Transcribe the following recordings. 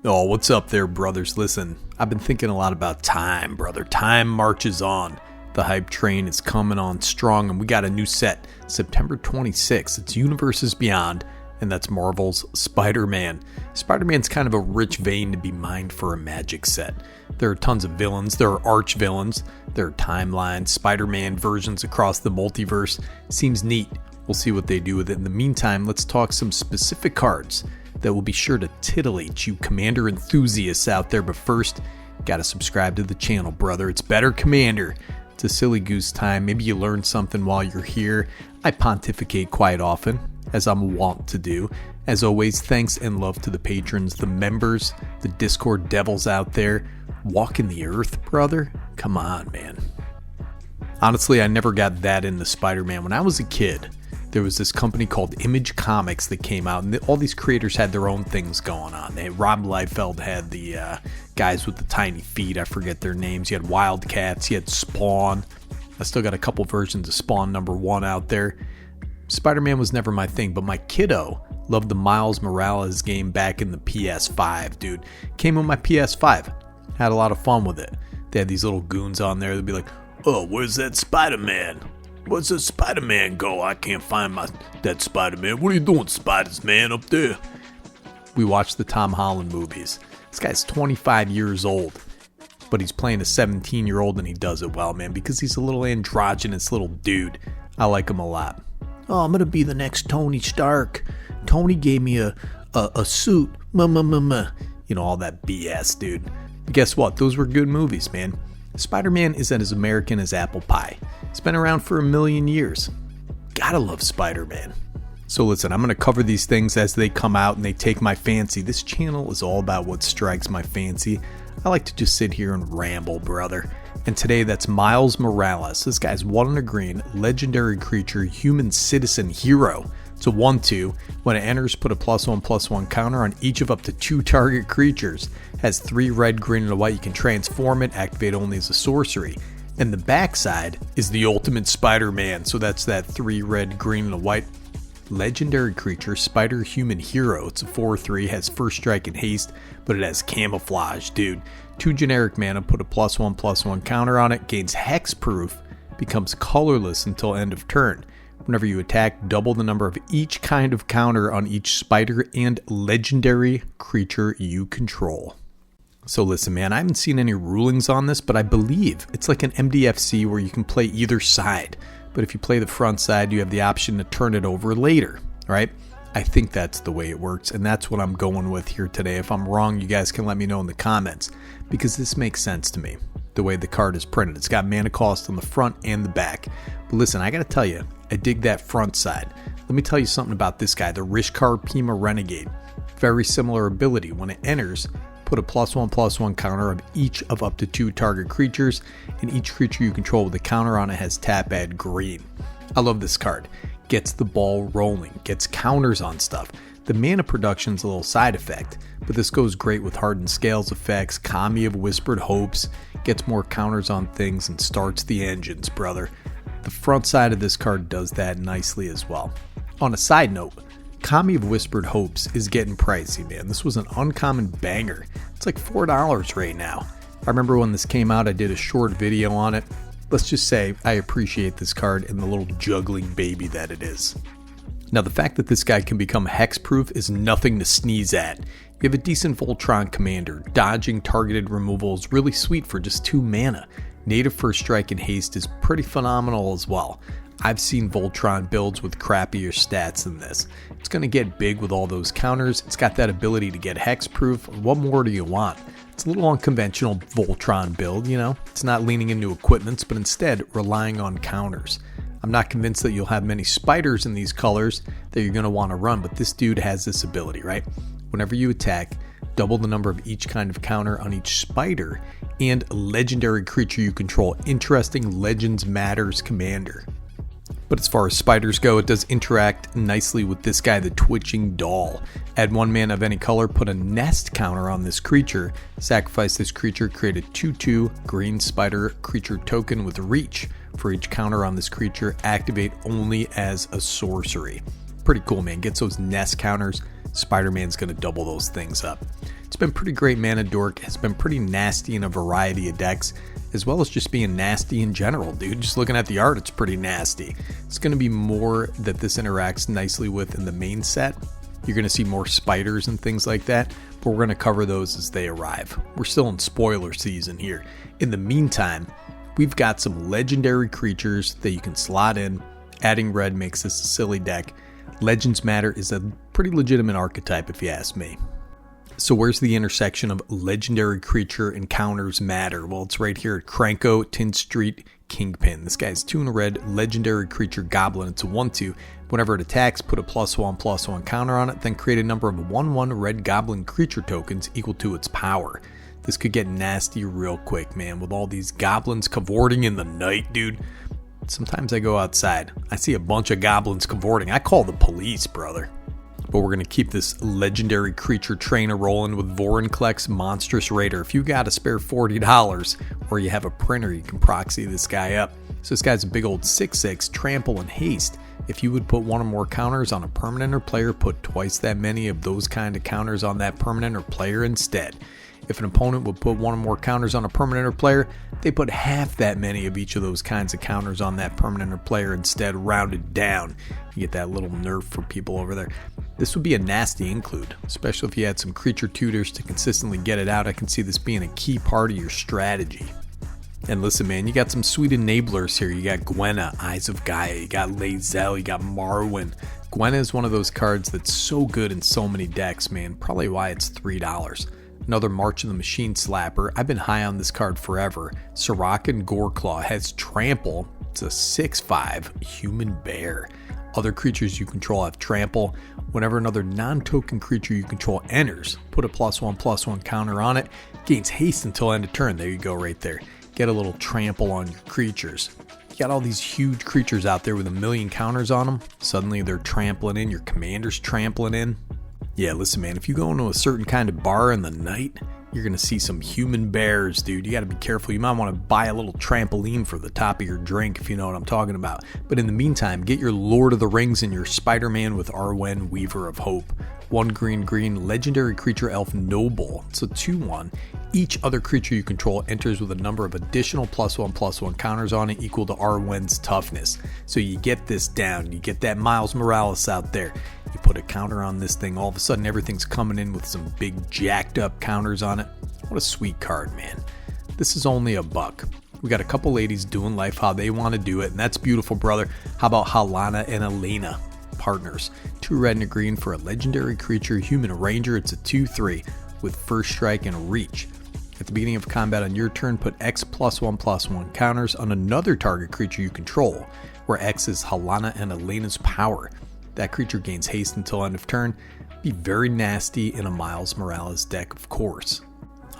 Oh, what's up there, brothers? Listen, I've been thinking a lot about time, brother. Time marches on. The hype train is coming on strong, and we got a new set, September 26th. It's Universes Beyond, and that's Marvel's Spider-Man. Spider-Man's kind of a rich vein to be mined for a magic set. There are tons of villains, there are arch-villains, there are timelines, Spider-Man versions across the multiverse. Seems neat. We'll see what they do with it. In the meantime, let's talk some specific cards that will be sure to titillate you Commander enthusiasts out there. But first, gotta subscribe to the channel, brother. It's Better Commander. It's a silly goose time. Maybe you learn something while you're here. I pontificate quite often, as I'm wont to do. As always, thanks and love to the patrons, the members, the Discord devils out there. Walking the earth, brother? Come on, man. Honestly, I never got that into Spider-Man. When I was a kid, there was this company called Image Comics that came out, and all these creators had their own things going on. Rob Liefeld had the guys with the tiny feet. I forget their names. You had Wildcats. You had Spawn. I still got a couple versions of Spawn #1 out there. Spider-Man was never my thing, but my kiddo loved the Miles Morales game back in the PS5, dude. Came with my PS5. Had a lot of fun with it. They had these little goons on there. They'd be like, "Oh, where's that Spider-Man? Where's the Spider-Man go? I can't find that Spider-Man. What are you doing, Spiders, man, up there?" We watched the Tom Holland movies. This guy's 25 years old, but he's playing a 17-year-old, and he does it well, man, because he's a little androgynous little dude. I like him a lot. "Oh, I'm going to be the next Tony Stark. Tony gave me a suit. You know, all that BS, dude. But guess what? Those were good movies, man. Spider-Man isn't as American as apple pie. It's been around for a million years. Gotta love Spider-Man. So listen, I'm going to cover these things as they come out and they take my fancy. This channel is all about what strikes my fancy. I like to just sit here and ramble, brother. And today that's Miles Morales. This guy's 1 in a green, legendary creature, human citizen hero. It's a 1/2. When it enters, put a +1/+1 counter on each of up to 2 target creatures. Has 3 red, green, and a white. You can transform it, activate only as a sorcery. And the backside is the ultimate Spider-Man. So that's that 3 red, green, and a white. Legendary creature, Spider Human Hero. It's a 4/3, has first strike and haste, but it has camouflage, dude. 2 generic mana, put a +1/+1 counter on it, gains hexproof, becomes colorless until end of turn. Whenever you attack, double the number of each kind of counter on each spider and legendary creature you control. So listen, man, I haven't seen any rulings on this, but I believe it's like an MDFC where you can play either side. But if you play the front side, you have the option to turn it over later, right? I think that's the way it works, and that's what I'm going with here today. If I'm wrong, you guys can let me know in the comments, because this makes sense to me, the way the card is printed. It's got mana cost on the front and the back. But listen, I gotta tell you, I dig that front side. Let me tell you something about this guy, the Rishkar Pima Renegade. Very similar ability. When it enters, put a +1/+1 counter on each of up to 2 target creatures, and each creature you control with a counter on it has tap add green. I love this card. Gets the ball rolling, gets counters on stuff. The mana production's a little side effect, but this goes great with Hardened Scales effects, Kami of Whispered Hopes, gets more counters on things, and starts the engines, brother. The front side of this card does that nicely as well. On a side note, Kami of Whispered Hopes is getting pricey, man. This was an uncommon banger. It's like $4 right now. I remember when this came out, I did a short video on it. Let's just say I appreciate this card and the little juggling baby that it is. Now, the fact that this guy can become hexproof is nothing to sneeze at. You have a decent Voltron commander. Dodging targeted removal is really sweet for just 2 mana. Native first strike and haste is pretty phenomenal as well. I've seen Voltron builds with crappier stats than this. It's going to get big with all those counters. It's got that ability to get hexproof. What more do you want? It's a little unconventional Voltron build, you know. It's not leaning into equipments, but instead relying on counters. I'm not convinced that you'll have many spiders in these colors that you're going to want to run, but this dude has this ability, right? Whenever you attack, double the number of each kind of counter on each spider and legendary creature you control. Interesting Legends Matters commander. But as far as spiders go, it does interact nicely with this guy, the Twitching Doll. Add 1 mana of any color, put a nest counter on this creature, sacrifice this creature, create a 2/2 green spider creature token with reach. For each counter on this creature, activate only as a sorcery. Pretty cool, man. Gets those nest counters, Spider-Man's going to double those things up. It's been pretty great. Mana Dork has been pretty nasty in a variety of decks, as well as just being nasty in general, dude. Just looking at the art, it's pretty nasty. It's going to be more that this interacts nicely with in the main set. You're going to see more spiders and things like that, but we're going to cover those as they arrive. We're still in spoiler season here. In the meantime, we've got some legendary creatures that you can slot in. Adding red makes this a silly deck. Legends Matter is a pretty legitimate archetype if you ask me. So where's the intersection of legendary creature encounters matter? Well, it's right here at Cranko, Tin Street, Kingpin. This guy's 2 in a red, legendary creature goblin. It's a 1/2. Whenever it attacks, put a +1/+1 counter on it, then create a number of 1/1 red goblin creature tokens equal to its power. This could get nasty real quick, man, with all these goblins cavorting in the night, dude. Sometimes I go outside, I see a bunch of goblins cavorting. I call the police, brother. But we're going to keep this legendary creature trainer rolling with Vorinclex Monstrous Raider. If you got a spare $40 or you have a printer, you can proxy this guy up. So this guy's a big old 6/6, trample and haste. If you would put 1 or more counters on a permanent or player, put twice that many of those kind of counters on that permanent or player instead. If an opponent would put 1 or more counters on a permanent or player, they put half that many of each of those kinds of counters on that permanent or player instead, rounded down. You get that little nerf for people over there. This would be a nasty include, especially if you had some creature tutors to consistently get it out. I can see this being a key part of your strategy. And listen, man, you got some sweet enablers here. You got Gwenna, Eyes of Gaia, you got Lae'zel, you got Marwyn. Gwenna is one of those cards that's so good in so many decks, man. Probably why it's $3. Another March of the Machine slapper. I've been high on this card forever. Sirakan Goreclaw has Trample. It's a 6/5 human bear. Other creatures you control have Trample. Whenever another non-token creature you control enters, put a +1/+1 counter on it. Gains haste until end of turn. There you go right there. Get a little trample on your creatures. You got all these huge creatures out there with a million counters on them. Suddenly they're trampling in. Your commander's trampling in. Yeah, listen, man, if you go into a certain kind of bar in the night, you're going to see some human bears, dude. You got to be careful. You might want to buy a little trampoline for the top of your drink, if you know what I'm talking about. But in the meantime, get your Lord of the Rings and your Spider-Man with Arwen, Weaver of Hope. 1 green, legendary creature elf noble. It's a 2/1. Each other creature you control enters with a number of additional +1/+1 counters on it equal to Arwen's toughness. So you get this down. You get that Miles Morales out there. You put a counter on this thing, all of a sudden everything's coming in with some big jacked up counters on it. What a sweet card, man. This is only $1. We got a couple ladies doing life how they want to do it, and that's beautiful, brother. How about Halana and Elena? Partners. 2 red and a green for a legendary creature, human ranger. It's a 2/3 with first strike and reach. At the beginning of combat on your turn, put X +1/+1 counters on another target creature you control, where X is Halana and Elena's power. That creature gains haste until end of turn. Be very nasty in a Miles Morales deck, of course.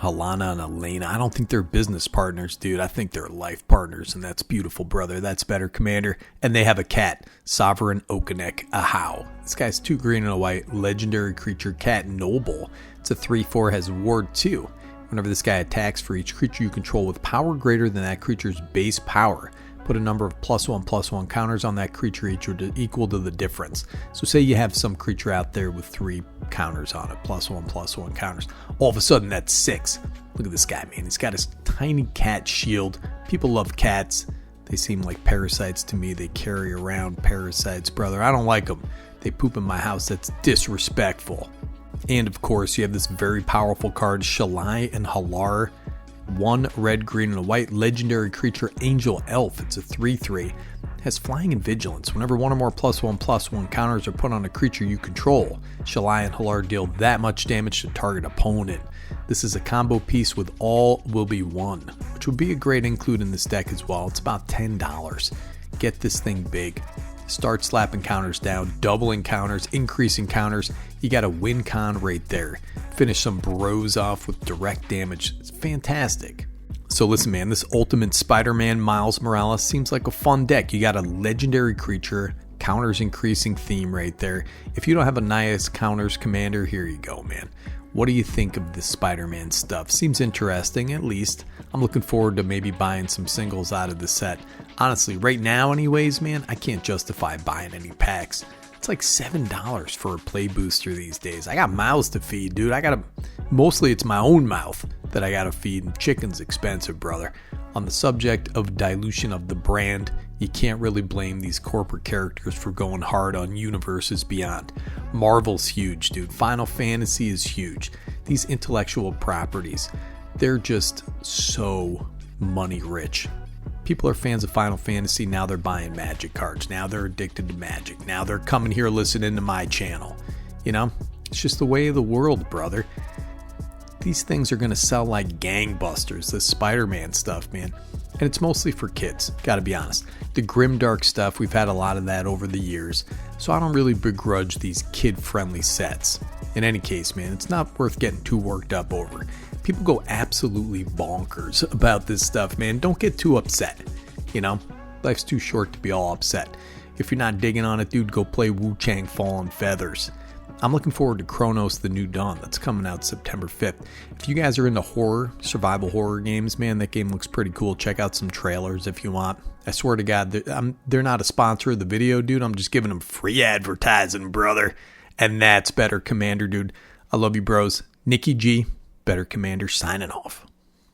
Halana and Elena, I don't think they're business partners, dude. I think they're life partners, and that's beautiful, brother. That's better, Commander. And they have a cat, Sovereign Okanek Ahau. This guy's 2 green and a white, legendary creature, cat noble. It's a 3/4, has ward 2. Whenever this guy attacks, for each creature you control with power greater than that creature's base power, put a number of +1/+1 counters on that creature equal to the difference. So say you have some creature out there with 3 counters on it, +1/+1 counters. All of a sudden that's 6. Look at this guy, man. He's got his tiny cat shield. People love cats. They seem like parasites to me. They carry around parasites, brother. I don't like them. They poop in my house. That's disrespectful. And of course, you have this very powerful card, Shalai and Halar. 1 red, green, and a white legendary creature, Angel Elf. It's a 3/3. Has flying and vigilance. Whenever 1 or more +1/+1 counters are put on a creature you control, Shalai and Halar deal that much damage to target opponent. This is a combo piece with all will be 1, which would be a great include in this deck as well. It's about $10. Get this thing big. Start slapping counters down, doubling counters, increasing counters. You got a win con right there. Finish some bros off with direct damage. It's fantastic. So listen, man, this Ultimate Spider-Man Miles Morales seems like a fun deck. You got a legendary creature, counters increasing theme right there. If you don't have a nice counters commander, here you go, man. What do you think of this Spider-Man stuff? Seems interesting, at least. I'm looking forward to maybe buying some singles out of the set. Honestly, right now anyways, man, I can't justify buying any packs. It's like $7 for a play booster these days. I got mouths to feed, dude. Mostly it's my own mouth that I gotta feed, and chicken's expensive, brother. On the subject of dilution of the brand, you can't really blame these corporate characters for going hard on Universes Beyond. Marvel's huge, dude. Final Fantasy is huge. These intellectual properties, they're just so money rich. People are fans of Final Fantasy, now they're buying Magic cards. Now they're addicted to Magic. Now they're coming here listening to my channel. You know, it's just the way of the world, brother. These things are going to sell like gangbusters, this Spider-Man stuff, man. And it's mostly for kids, gotta be honest. The grimdark stuff, we've had a lot of that over the years, so I don't really begrudge these kid-friendly sets. In any case, man, it's not worth getting too worked up over. People go absolutely bonkers about this stuff, man. Don't get too upset, you know? Life's too short to be all upset. If you're not digging on it, dude, go play Wu-Chang Fallen Feathers. I'm looking forward to Chronos The New Dawn. That's coming out September 5th. If you guys are into horror, survival horror games, man, that game looks pretty cool. Check out some trailers if you want. I swear to God, they're not a sponsor of the video, dude. I'm just giving them free advertising, brother. And that's Better Commander, dude. I love you, bros. Nikki G, Better Commander, signing off.